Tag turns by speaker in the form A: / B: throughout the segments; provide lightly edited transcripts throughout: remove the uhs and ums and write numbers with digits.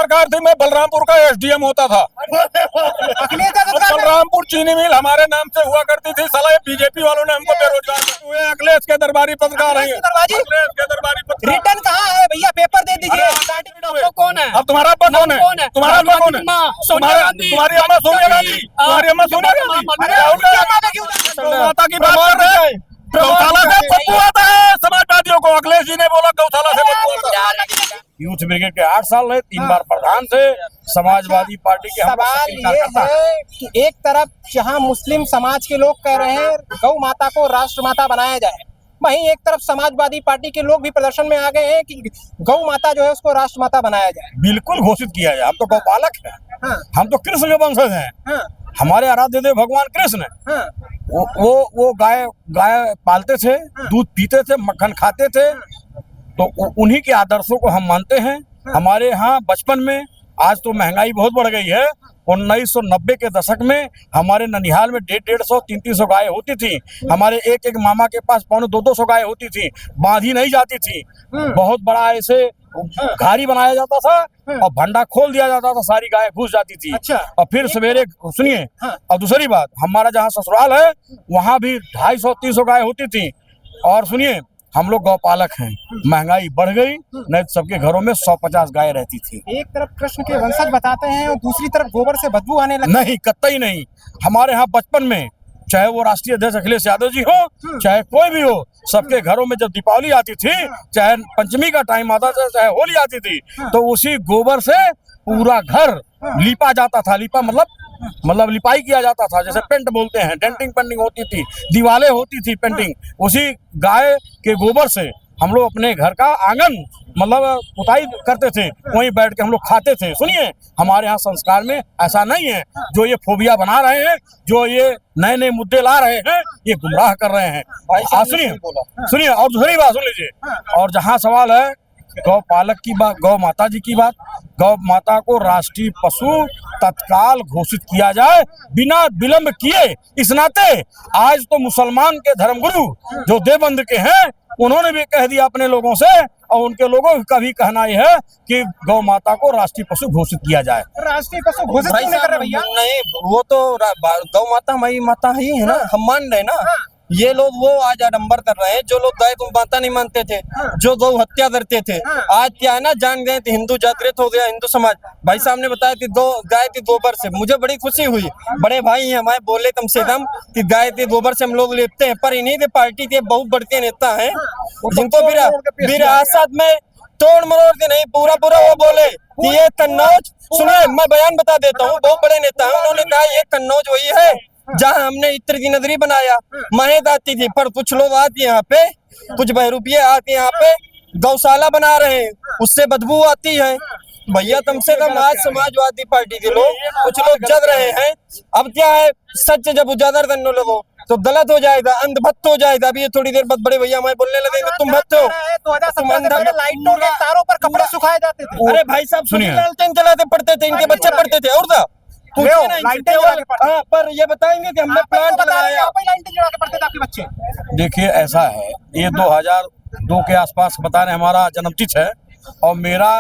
A: सरकार थी मैं बलरामपुर का एसडीएम होता था। बलरामपुर चीनी मिल हमारे नाम से हुआ करती थी। साला बीजेपी वालों ने हमको बेरोजगार हुए। अखिलेश के दरबारी पत्रकार हैं। अखिलेश के दरबारी पत्रकार।
B: रिटर्न कहाँ है भैया? पेपर दे दीजिए।
C: कौन है?
A: अब तुम्हारा अब्बा कौन है? तुम्हारा अब्बा कौन है? तुम्हारी अम्मा सोनिया गांधी। तुम्हारी अम्मा सोनिया गांधी माता की बात कर रहे हैं। गौशाला से बदबू आता है समाजवादियों को। अखिलेश जी ने बोला गौशाला से बदबू आता है। यूथ ब्रिगेड के 8 साल रहे, 3 बार प्रधान थे समाजवादी पार्टी के।
B: सवाल ये है कि एक तरफ जहां मुस्लिम समाज के लोग कह रहे हैं गौ माता को राष्ट्रमाता बनाया जाए, वहीं एक तरफ समाजवादी पार्टी के लोग भी प्रदर्शन में आ गए हैं कि गौ माता जो है उसको राष्ट्रमाता बनाया जाए।
A: बिल्कुल घोषित किया जाए। हम तो गौपालक हैं।
B: हाँ।
A: हम तो कृष्ण के वंशज हैं।
B: हाँ।
A: हमारे आराध्य देव भगवान कृष्ण।
B: हाँ।
A: वो गाय पालते थे, दूध पीते थे, मक्खन खाते थे, तो उन्हीं के आदर्शों को हम मानते हैं। हमारे यहाँ बचपन में, आज तो महंगाई बहुत बढ़ गई है, 1990 के दशक में हमारे ननिहाल में 150-150, 300 गाय होती थी। हमारे एक मामा के पास 200 गाय होती थी। बांधी नहीं जाती थी। बहुत बड़ा ऐसे घारी बनाया जाता था और भंडा खोल दिया जाता था, सारी गाय घुस जाती थी।
B: अच्छा।
A: और फिर सवेरे सुनिए। और दूसरी बात, हमारा जहाँ ससुराल है वहाँ भी 250-300 गाय होती थी। और सुनिए, हम लोग गौपालक हैं। महंगाई बढ़ गई, नहीं तो सबके घरों में 150 गाय रहती थी।
B: एक तरफ कृष्ण के वंशज बताते हैं और दूसरी तरफ गोबर से बदबू आने लगी।
A: नहीं, कतई नहीं। हमारे यहाँ बचपन में, चाहे वो राष्ट्रीय अध्यक्ष अखिलेश यादव जी हो, चाहे कोई भी हो, सबके घरों में जब दीपावली आती थी, चाहे पंचमी का टाइम आता था, चाहे होली आती थी, तो उसी गोबर से पूरा घर लीपा जाता था। लीपा मतलब लिपाई किया जाता था, जैसे पेंट बोलते हैं। डेंटिंग पेंटिंग होती थी, दीवारें होती थी पेंटिंग। उसी गाय के गोबर से हम लोग अपने घर का आंगन पुताई करते थे, वहीं बैठ के हम लोग खाते थे। सुनिए, हमारे यहाँ संस्कार में ऐसा नहीं है। जो ये फोबिया बना रहे हैं, जो ये नए नए मुद्दे ला रहे हैं, ये गुमराह कर रहे हैं। सुनिए और दूसरी बात सुन लीजिए। और जहाँ सवाल है गौपालक की बात, गौ माता जी की बात, गौ माता को राष्ट्रीय पशु तत्काल घोषित किया जाए बिना विलंब किए। इस नाते आज तो मुसलमान के धर्मगुरु जो देवबंद के हैं, उन्होंने भी कह दिया अपने लोगों से, और उनके लोगों का भी कहना यह है कि गौ माता को राष्ट्रीय पशु घोषित किया जाए।
B: राष्ट्रीय पशु घोषित क्यों नहीं कर रहे भैया?
C: नहीं, वो तो गौ माता हमारी माता ही है ना, हम मान रहे ना। ये लोग वो आज आडंबर कर रहे हैं जो लोग गाय को माता नहीं मानते थे, जो गौ हत्या करते थे। आज क्या है ना, जान गए थे, हिंदू जागृत हो गया हिंदू समाज। भाई साहब ने बताया कि गाय थी गोबर से। मुझे बड़ी खुशी हुई, बड़े भाई हैं हमारे, बोले कम से कम कि गाय थी गोबर से हम लोग लेते हैं। पर इन्हीं की पार्टी के बहुत बढ़ते नेता हैं जिनको विरासत में तोड़ मरोड़ के नहीं, पूरा वो बोले कि ये कन्नौज, सुनिए मैं बयान बता देता हूँ, बहुत बड़े नेता हैं। उन्होंने कहा ये कन्नौज वही है जहाँ हमने इत्र की नगरी बनाया। महेद आती थी, पर कुछ लोग आते यहाँ पे, कुछ बहरूपिये आके यहाँ पे गौशाला बना रहे हैं, उससे बदबू आती है। भैया कम से कम आज समाजवादी पार्टी के लोग, कुछ लोग जग रहे हैं। अब क्या है, सच जब उजागर करने लगो तो गलत हो जाएगा, अंधभक्त हो जाएगा। अभी ये थोड़ी देर बाद बड़े भैया हमारे बोलने लगेंगे तुम भक्त हो।
B: 2017 में लाइटों के तारों पर कपड़े सुखाए जाते थे।
C: अरे भाई साहब सुनिए, लालटेन जलाते पढ़ते थे, इनके बच्चे पढ़ते थे। और था पर ये बताएंगे कि हमने प्लांट लगाया।
B: बच्चे
A: देखिए, ऐसा है, ये 2002 के आसपास बता रहे हमारा जन्मतिथि है और मेरा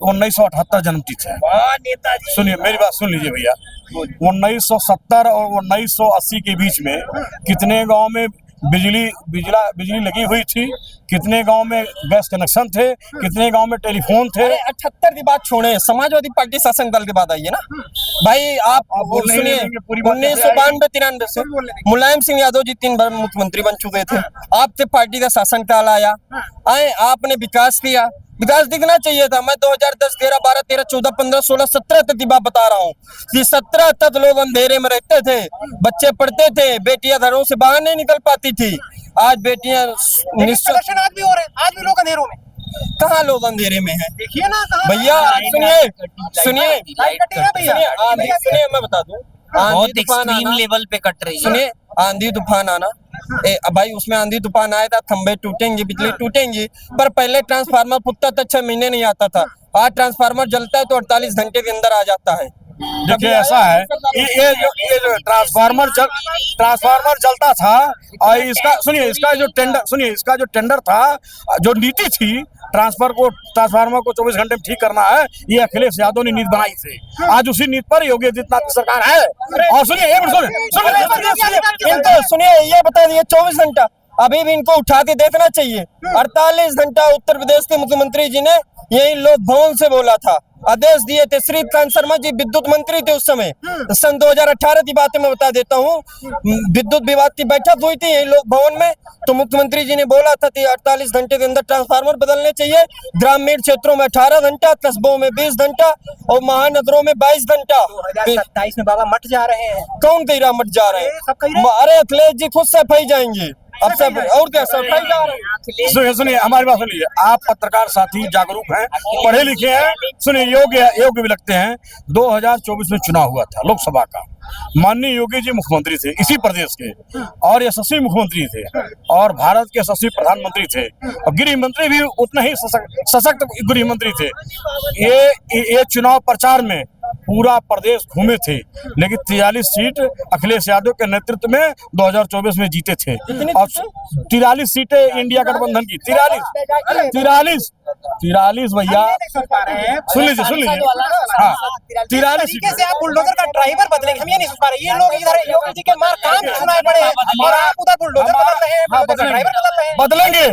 A: 1978 जन्मतिथि है। सुनिए मेरी बात सुन लीजिए भैया। 1970 और 1980 के बीच में कितने गांव में बिजली लगी हुई थी, कितने गांव में गैस कनेक्शन थे, कितने गांव में टेलीफोन थे।
C: 78 की बात छोड़े, समाजवादी पार्टी शासनकाल के बाद आई है ना भाई। आप सुनिए, 1992-93 से मुलायम सिंह यादव जी 3 बार मुख्यमंत्री बन चुके थे। आपके पार्टी का शासनकाल आया, आपने विकास किया। विकास दिखना चाहिए था। मैं 2010, 13, 12, 13, 14, 15, 16, 17 तक की बात बता रहा हूँ कि 17 तक लोग अंधेरे में रहते थे, बच्चे पढ़ते थे, बेटियां घरों से बाहर नहीं निकल पाती थी। आज बेटियां
B: आज भी हो रहे हैं, आज भी लोग अंधेरों में।
C: कहाँ लोग अंधेरे में हैं?
B: देखिए ना
C: भैया, सुनिए मैं बता दूं,
D: बहुत एक्सट्रीम लेवल पे कट रही है।
C: सुनिए, आंधी तूफान आना भाई, उसमें आंधी तूफान आया था, खंबे टूटेंगे, बिजली टूटेंगी, पर पहले ट्रांसफार्मर फूटता था 6 महीने नहीं आता था। आज ट्रांसफार्मर जलता है तो 48 घंटे के अंदर आ जाता है।
A: देखिए ऐसा है, ये जो ट्रांसफार्मर जलता था, और इसका सुनिए, इसका जो टेंडर था, जो नीति थी ट्रांसफार्मर को 24 घंटे में ठीक करना है, ये अखिलेश यादव ने नीति बनाई थी। आज उसी नीति पर योगी आदित्यनाथ की सरकार है। और सुनिए, एक मिनट
C: इनको सुनिए, ये बता दिए 24 घंटा अभी भी इनको उठा के देखना चाहिए। 48 घंटा उत्तर प्रदेश के मुख्यमंत्री जी ने यही लोक भवन से बोला था, आदेश दिए थे। श्रीकांत शर्मा जी विद्युत मंत्री थे उस समय, सन 2018 की बातें मैं बता देता हूँ। विद्युत विभाग की बैठक हुई थी यही लोक भवन में, तो मुख्यमंत्री जी ने बोला था कि 48 घंटे के अंदर ट्रांसफार्मर बदलने चाहिए। ग्रामीण क्षेत्रों में 18 घंटा, कस्बों में 20 घंटा और महानगरों में 22 घंटा।
B: 2027 में बाबा मट जा रहे हैं।
C: कौन कह रहा मत जा रहे हैं? अरे अखिलेश जी खुद सफाई जाएंगे, अब सब और क्या सफाई जा रहे हैं।
A: सुनिए, हमारी बात सुनिए। आप पत्रकार साथी जागरूक हैं, पढ़े लिखे हैं, सुनिए, योग्य भी लगते हैं। 2024 में चुनाव हुआ था लोकसभा का, माननीय योगी जी मुख्यमंत्री थे इसी प्रदेश के, और यशस्वी मुख्यमंत्री थे, और भारत के यशस्वी प्रधानमंत्री थे, और गृह मंत्री भी उतने ही सशक्त गृह मंत्री थे। ये चुनाव प्रचार में पूरा प्रदेश घूमे थे, लेकिन 43 सीट अखिलेश यादव के नेतृत्व में 2024 में जीते थे। और 43 सीटें इंडिया गठबंधन की, 43 भैया, सुन लीजिए। हाँ, 43
B: तरीके से आप बुलडोजर का ड्राइवर बदलेंगे, हम ये नहीं सोच पा रहे। ये लोग इधर योगी जी के मार काम सुनाए पड़े हैं और आप उधर बुलडोजर बदल रहे हैं, ड्राइवर बदल रहे हैं।
A: बदलेंगे।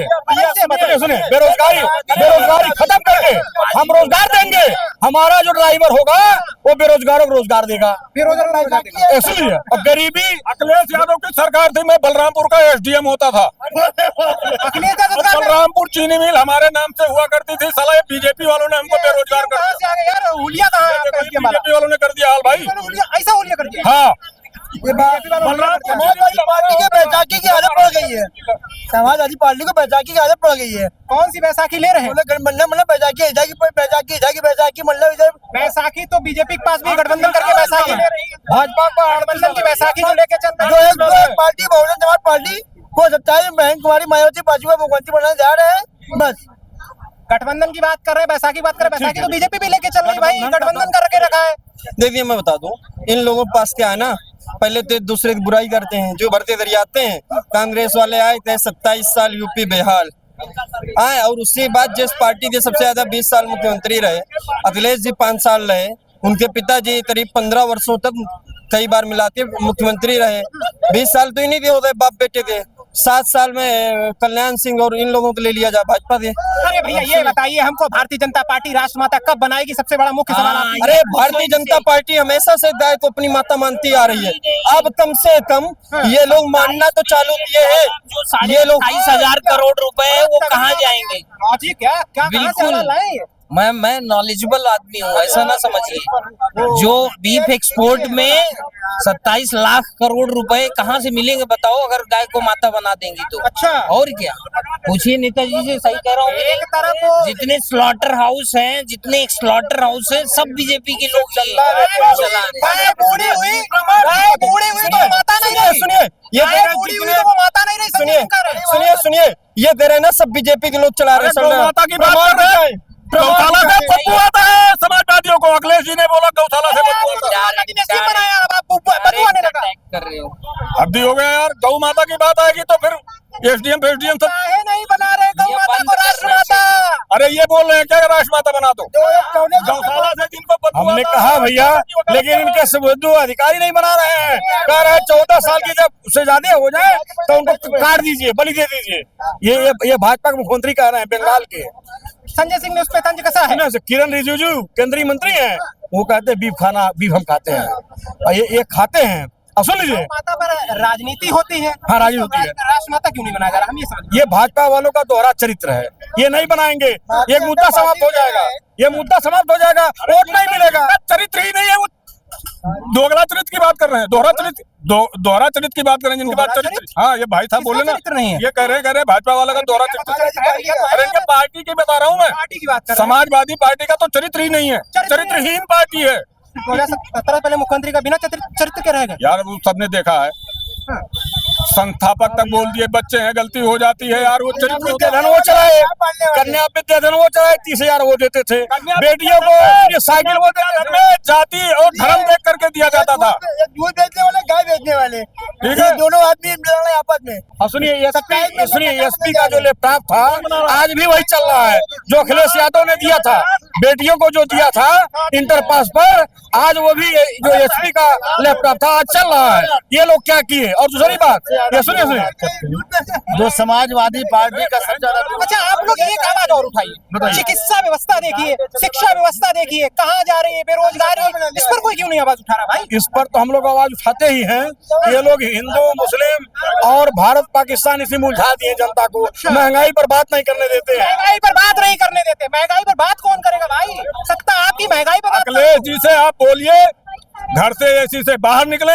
A: सुनिए, बेरोजगारी खत्म करके हम रोजगार देंगे। हमारा जो ड्राइवर होगा वो बेरोजगारों को रोजगार देगा। इसलिए, और गरीबी,
E: अखिलेश यादव की सरकार थी, मैं बलरामपुर का एसडीएम होता था। बलरामपुर चीनी मिल हमारे नाम से हुआ करती थी। साला ये बीजेपी वालों ने हमको बेरोजगार कर दिया। बीजेपी वालों ने कर दिया हाल भाई,
B: ऐसा हुलिया कर दिया।
A: हाँ,
C: समाजवादी पार्टी के बैसाखी की आदत पड़ गई है। समाजवादी पार्टी को बैसाखी की आदत पड़ गई है।
B: कौन सी बैसाखी ले रहे हैं?
C: मतलब बैसाखी मतलब इधर
B: बैसाखी तो बीजेपी के पास भी गठबंधन करके बैसाखी ले रही है। भाजपा को गठबंधन की बैसाखी को लेके चल
C: जो एक पार्टी बहुजन समाज पार्टी को 27 बहन कुमारी मायावती पार्टी में मुख्यमंत्री बनाने जा रहे हैं। बस
B: गठबंधन की बात कर रहे हैं, बैसाखी की बात कर रहे हैं। बैसाखी तो बीजेपी भी लेके चल रही भाई, गठबंधन करके रखा है।
C: देखिए, मैं बता दूं, इन लोगों के पास क्या है ना, पहले तो एक दूसरे की बुराई करते हैं, जो भरते दरियाते हैं। कांग्रेस वाले आए थे 27 साल यूपी बेहाल आए, और उसके बाद जिस पार्टी के सबसे ज्यादा 20 साल मुख्यमंत्री रहे, अखिलेश जी 5 साल रहे, उनके पिताजी करीब 15 वर्षों तक कई बार मिलाते मुख्यमंत्री रहे। 20 साल तो ही नहीं थे, होते बाप बेटे थे। 7 साल में कल्याण सिंह और इन लोगों को ले लिया जा भाजपा से।
B: अरे भैया ये बताइए हमको, भारतीय जनता पार्टी राष्ट्रमाता कब बनाएगी? सबसे बड़ा मुख्य सवाल आप
C: अरे भारतीय जनता पार्टी हमेशा से गाय को अपनी माता मानती आ रही है। अब कम से कम ये लोग मानना तो चालू किए हैं।
D: ये लोग 28,000 करोड़ रुपए वो कहाँ जाएंगे?
B: लॉजिक क्या
D: बिल्कुल। मैं नॉलेजेबल आदमी हूँ, ऐसा ना समझिए। जो बीफ एक्सपोर्ट में 27 लाख करोड़ रुपए कहाँ से मिलेंगे बताओ, अगर गाय को माता बना देंगी तो।
B: अच्छा,
D: और क्या, पूछिए नेताजी से। सही कह रहा हूँ।
B: एक तरफ
D: जितने स्लॉटर हाउस हैं, जितने स्लॉटर हाउस हैं, सब बीजेपी के लोग ही चला रहे।
B: बूढ़ी हुई तो माता नहीं रही।
C: सुनिए, ये
B: बूढ़ी हुई तो वो माता नहीं रही।
C: सुनिए, ये कह रहे हैं ना सब बीजेपी के लोग चला रहे हैं।
E: माता की बात कर रहे हैं, गौशाला से पप्पू आता है समाजवादियों को। अखिलेश जी ने बोला गौशाला से पप्पू
D: कर रहे हो।
E: हद्दी हो गया यार। गौ माता की बात आएगी तो फिर एसडीएम सब
B: नहीं बना रहे गौ माता को राष्ट्रमाता।
E: अरे ये बोल रहे हैं क्या राष्ट्रमाता बना दो? गौशाला से जिनको पप्पू
A: हमने कहा भैया, लेकिन इनके सुबुद्धू अधिकारी नहीं बना रहे हैं। कह रहे हैं 14 साल की जब उससे ज्यादा हो जाए तो उनको काट दीजिए, बलि दे दीजिए। ये भाजपा के मुख्यमंत्री कह रहे हैं, बंगाल के।
B: संजय सिंह ने उस पे तंज कसा है।
A: किरण रिजिजू केंद्रीय मंत्री हैं, वो कहते हैं बीफ हम खाते हैं, और ये खाते हैं। अब सुन लीजिए,
B: माता पर राजनीति होती है।
A: हाँ, राजनीति होती है।
B: राष्ट्रमाता क्यों नहीं बनाया जा रहा, हम ये समझ।
A: ये भाजपा वालों का दोहरा चरित्र है, ये नहीं बनाएंगे। ये मुद्दा समाप्त हो जाएगा, वोट नहीं मिलेगा।
E: चरित्र ही नहीं है वो, दोगला चरित्र की बात कर रहे हैं। दोहरा चरित्र की बात कर रहे हैं, जिनकी बात चरित्र। हाँ, ये भाई साहब बोले ना, ये कह रहे भाजपा वाला का दोहरा चरित्र। अरे इनके पार्टी की बता रहा हूँ मैं,
B: पार्टी की बात कर।
E: समाजवादी पार्टी का तो चरित्र ही नहीं है, चरित्रहीन पार्टी है।
B: 2017 पहले मुख्यमंत्री का बिना चरित्र के रहेगा
E: यार, वो सबने देखा है। संस्थापक तक बोल दिए, बच्चे हैं, गलती हो जाती है यार। वो चरित्र
A: विद्याधन वो चलाए, कन्या विद्याधन वो चलाए, 30,000 वो देते थे, बेटियों को ये साइकिल वो देते थे।
E: जाति और धर्म देख करके दिया जाता था।
C: दूध बेचने वाले, गाय बेचने वाले,
E: ठीक है,
C: दोनों आदमी लड़ रहे आपस में।
A: और सुनिए एसपी का जो लैपटॉप था आज भी वही चल रहा है जो अखिलेश यादव ने दिया था, बेटियों को जो दिया था इंटर पास पर, आज वो भी जो एसपी का लैपटॉप था आज चल रहा है। ये लोग क्या किए? और दूसरी बात ये सुनिए
C: जो समाजवादी पार्टी का सबसे ज्यादा।
B: अच्छा, आप लोग एक आवाज और उठाइए, चिकित्सा व्यवस्था देखिए, शिक्षा व्यवस्था देखिए, कहाँ जा रही है बेरोजगारी, इस पर कोई क्यों नहीं आवाज उठा रहा भाई?
A: इस पर तो हम लोग आवाज उठाते ही हैं। ये लोग हिंदू मुस्लिम और भारत पाकिस्तान इसी में उलझा दिए जनता को, महंगाई पर बात नहीं करने देते हैं।
B: महंगाई पर बात नहीं करने देते, महंगाई पर बात कौन करेगा भाई? सत्ता आपकी, महंगाई पर बात
E: अखिलेश जी से आप बोलिए घर से एसी से बाहर निकले,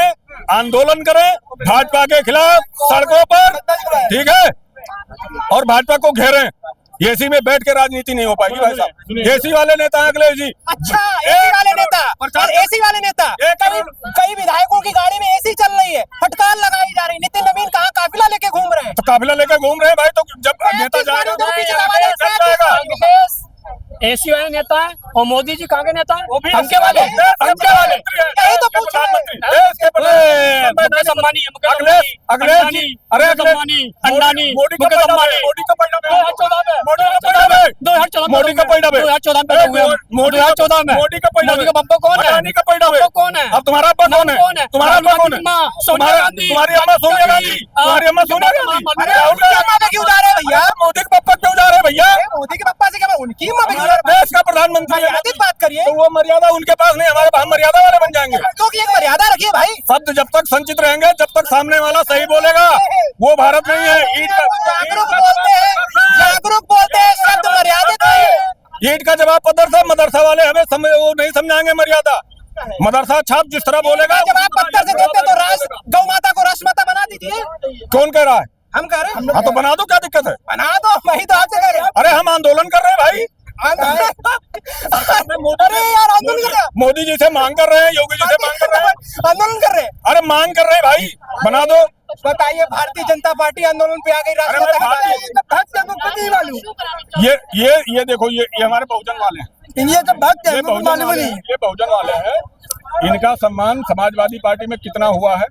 E: आंदोलन करें भाजपा के खिलाफ सड़कों पर, ठीक है, और भाजपा को घेरें। एसी में बैठ के राजनीति नहीं हो पाएगी भाई साहब। एसी वाले नेता हैं अखिलेश जी।
B: अच्छा, एसी वाले नेता और एसी वाले नेता, कई विधायकों की गाड़ी में एसी चल रही है, हड़ताल लगाई जा रही, नितिन नवीन कहाँ काफिला लेके घूम रहे हैं?
E: तो काफिला लेके घूम रहे हैं भाई, तो जब नेता जाएगा
F: एसी वाले नेता है और मोदी जी कहाँ के नेता है?
E: वो भी
F: पंखे वाले,
E: पंखे वाले,
B: यही तो पूछ रहे हैं।
F: मुकेश अंबानी,
E: अखिलेश जी, अरे
F: अंडानी,
E: मोदी का पैदा है, मोदी का पैदा है,
F: 2014 में,
E: मोदी का पैदा है,
F: 2014 में पैदा हुए हम, 2014 में,
E: मोदी का पैदा है,
F: मोदी का बब्बा कौन है?
E: अडानी का पैदा है,
F: कौन है?
E: अब तुम्हारा अब्बा कौन है? तुम्हारा अब्बा कौन है?
F: सोनिया गांधी,
E: तुम्हारी अम्मा सोनिया गांधी, तुम्हारी अम्मा सोनिया गांधी।
B: अरे उनकी अम्मा पे क्यों जा रहे हैं भैया?
E: मोदी के पप्पा क्यों जा रहे हैं भैया?
B: मोदी के पप्पा से क्या, उनकी अम्मा पे क्यों जा
E: हमारे
B: रहे हैं?
E: देश का प्रधानमंत्री है,
B: मर्यादित बात करिए,
E: तो वो मर्यादा उनके पास नहीं, हमारे हम मर्यादा वाले बन जाएंगे।
B: क्योंकि एक मर्यादा रखिए भाई।
E: शब्द जब तक संचित रहेंगे, जब तक सामने वाला सही बोलेगा, वो भारत नहीं है।
B: जागरूक बोलते हैं, शब्द मर्यादित है।
E: ईट का जवाब मदरसा वाले हमें वो नहीं समझाएंगे मर्यादा। मदरसा छाप जिस तरह बोलेगा,
B: जब आप पत्थर से देते तो गौ माता को राष्ट्रमाता बना दीजिए।
E: कौन कह रहा है?
B: हम कह रहे हैं,
E: हाँ तो बना दो, क्या दिक्कत है?
B: बना दो, वही तो आपसे कह रहे हैं।
E: अरे हम आंदोलन कर रहे हैं भाई।
B: अरे यार, आंदोलन कर रहे हैं,
E: मोदी जी से मांग कर रहे हैं, योगी जी से मांग कर रहे हैं,
B: आंदोलन कर रहे हैं।
E: अरे मांग कर रहे हैं भाई, बना दो।
B: बताइए, भारतीय जनता पार्टी आंदोलन पे आ गई,
E: ये देखो, ये हमारे बहुजन वाले हैं,
C: ये तो भक्त है,
E: ये बहुजन वाले हैं। इनका सम्मान समाजवादी पार्टी में कितना हुआ है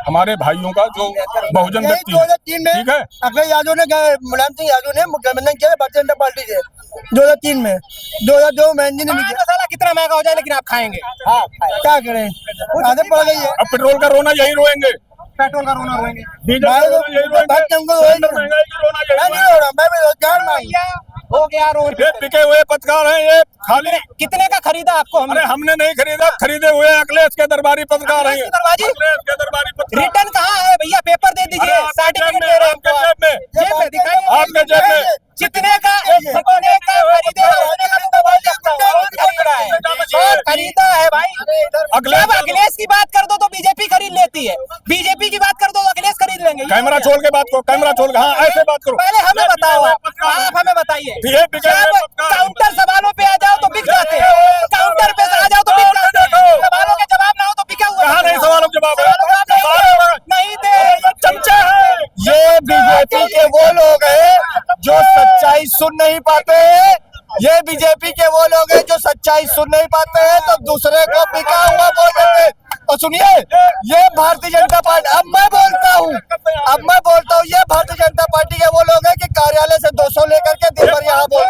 E: हमारे भाइयों का, जो बहुजन व्यक्ति है,
C: 2003 में
E: ठीक है।
C: अखिलेश यादव ने, मुलायम सिंह यादव ने मुख्यमंत्री किया भारतीय जनता पार्टी से 2003 में, 2002 में इंजन
B: मसाला कितना महंगा हो जाए लेकिन आप खाएंगे।
C: हाँ, क्या करें, आदत पड़ गई है।
E: अब पेट्रोल का रोना यही रोएंगे,
B: पेट्रोल का रोना रोएंगे,
E: डीजल का रोना यही रोएंगे, महंगाई का रोना यही
C: नहीं हो रहा, मैं भी रोजगार मांग।
B: हो गया रोन।
E: ये बिके हुए पत्रकार हैं, ये खाली।
B: कितने का खरीदा आपको हमने?
E: अरे हमने नहीं खरीदा, खरीदे हुए अखिलेश के दरबारी पत्रकार हैं।
B: अखिलेश
E: के दरबारी पत्रकार।
B: रिटर्न कहाँ है भैया? पेपर दे दीजिए, सर्टिफिकेट दे रहे हैं
E: आपके जेब में,
B: जेब में दिखाइए,
E: आपके जेब में।
B: जितने का खरीदे होने का तो और खरीदा है भाई। जब अखिलेश की बात कर दो तो बीजेपी खरीद लेती है, बीजेपी की बात कर दो तो अखिलेश खरीद लेंगे।
E: कैमरा छोड़ के बात करो, कैमरा छोड़ के, हाँ ऐसे बात करो।
B: पहले हमें बताओ, आप हमें बताइए। जब काउंटर सवालों पे आ जाओ तो बिक जाते हैं, काउंटर पे आ जाओ तो बिक जाते हैं, सवालों के जवाब ना हो तो बिका हुआ।
E: कहाँ नहीं सवालों के जवाब
B: नहीं दे,
E: चमचा है।
C: ये बीजेपी के वो लोग हैं जो सच्चाई सुन नहीं पाते हैं, ये बीजेपी के वो लोग हैं जो सच्चाई सुन नहीं पाते हैं, तो दूसरे को बिका हुआ बोल देते हैं। और सुनिए, ये भारतीय जनता पार्टी, अब मैं बोलता हूँ, ये भारतीय जनता पार्टी के वो लोग हैं कि कार्यालय से 200 लेकर के दिन भर यहाँ बोल